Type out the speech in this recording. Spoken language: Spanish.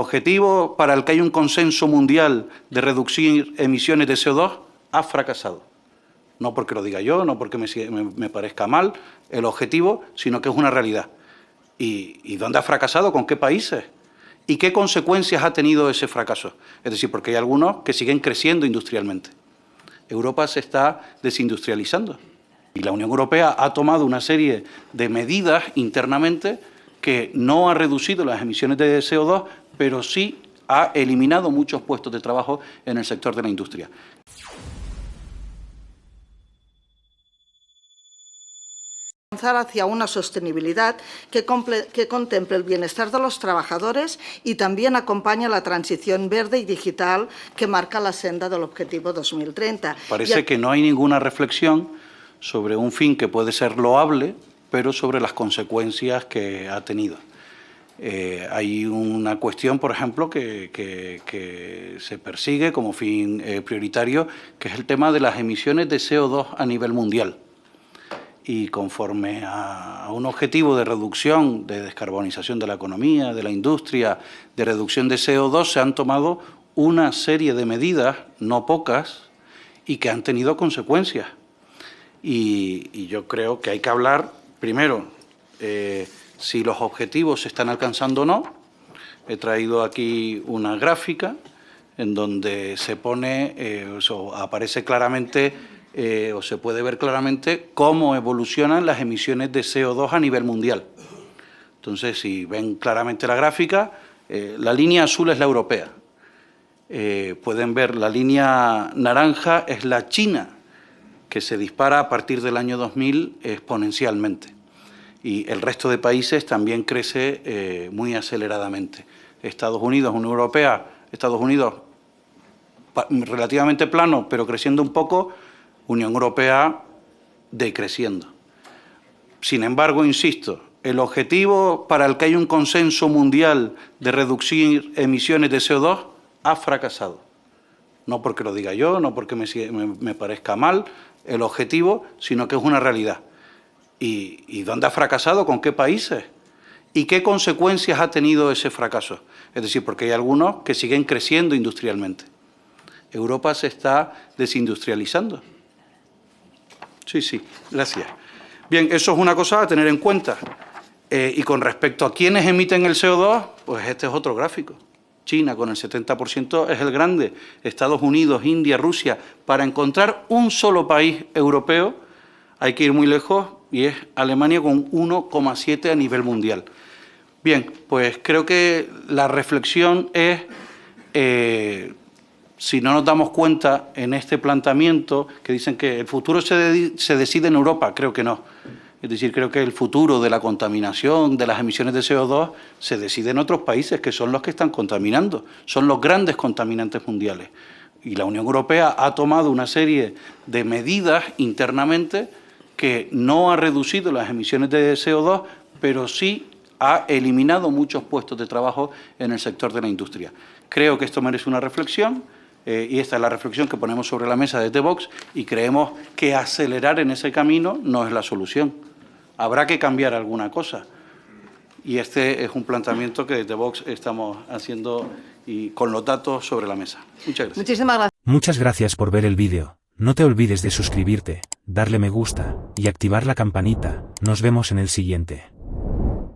objetivo para el que hay un consenso mundial de reducir emisiones de CO2 ha fracasado. No porque lo diga yo, no porque me parezca mal el objetivo, sino que es una realidad. ¿Y dónde ha fracasado? ¿Con qué países? ¿Y qué consecuencias ha tenido ese fracaso? Es decir, porque hay algunos que siguen creciendo industrialmente. Europa se está desindustrializando y la Unión Europea ha tomado una serie de medidas internamente que no ha reducido las emisiones de CO2, pero sí ha eliminado muchos puestos de trabajo en el sector de la industria. Avanzar hacia una sostenibilidad que contemple el bienestar de los trabajadores y también acompaña la transición verde y digital que marca la senda del Objetivo 2030. Parece que no hay ninguna reflexión sobre un fin que puede ser loable, pero sobre las consecuencias que ha tenido. Hay una cuestión, por ejemplo, que se persigue como fin prioritario, que es el tema de las emisiones de CO2 a nivel mundial. Y conforme a un objetivo de reducción, de descarbonización de la economía, de la industria, de reducción de CO2, se han tomado una serie de medidas, no pocas, y que han tenido consecuencias. Y yo creo que hay que hablar, primero, si los objetivos se están alcanzando o no. He traído aquí una gráfica en donde se pone, aparece claramente, o se puede ver claramente cómo evolucionan las emisiones de CO2 a nivel mundial. Entonces, si ven claramente la gráfica, la línea azul es la europea. Pueden ver la línea naranja es la china, que se dispara a partir del año 2000 exponencialmente. Y el resto de países también crece muy aceleradamente. Estados Unidos, Unión Europea, Estados Unidos relativamente plano, pero creciendo un poco, Unión Europea decreciendo. Sin embargo, insisto, el objetivo para el que hay un consenso mundial de reducir emisiones de CO2 ha fracasado. No porque lo diga yo, no porque me parezca mal el objetivo, sino que es una realidad. ¿Y dónde ha fracasado? ¿Con qué países? ¿Y qué consecuencias ha tenido ese fracaso? Es decir, porque hay algunos que siguen creciendo industrialmente. Europa se está desindustrializando. Sí, gracias. Bien, eso es una cosa a tener en cuenta. Y con respecto a quiénes emiten el CO2, pues este es otro gráfico. China con el 70% es el grande, Estados Unidos, India, Rusia. Para encontrar un solo país europeo hay que ir muy lejos y es Alemania con 1,7 a nivel mundial. Bien, pues creo que la reflexión es, si no nos damos cuenta en este planteamiento, que dicen que el futuro se decide en Europa, creo que no. Es decir, creo que el futuro de la contaminación, de las emisiones de CO2, se decide en otros países que son los que están contaminando, son los grandes contaminantes mundiales. Y la Unión Europea ha tomado una serie de medidas internamente que no ha reducido las emisiones de CO2, pero sí ha eliminado muchos puestos de trabajo en el sector de la industria. Creo que esto merece una reflexión. Y esta es la reflexión que ponemos sobre la mesa desde Vox y creemos que acelerar en ese camino no es la solución. Habrá que cambiar alguna cosa. Y este es un planteamiento que desde Vox estamos haciendo y con los datos sobre la mesa. Muchas gracias. Muchísimas gracias. Muchas gracias por ver el vídeo. No te olvides de suscribirte, darle me gusta y activar la campanita. Nos vemos en el siguiente.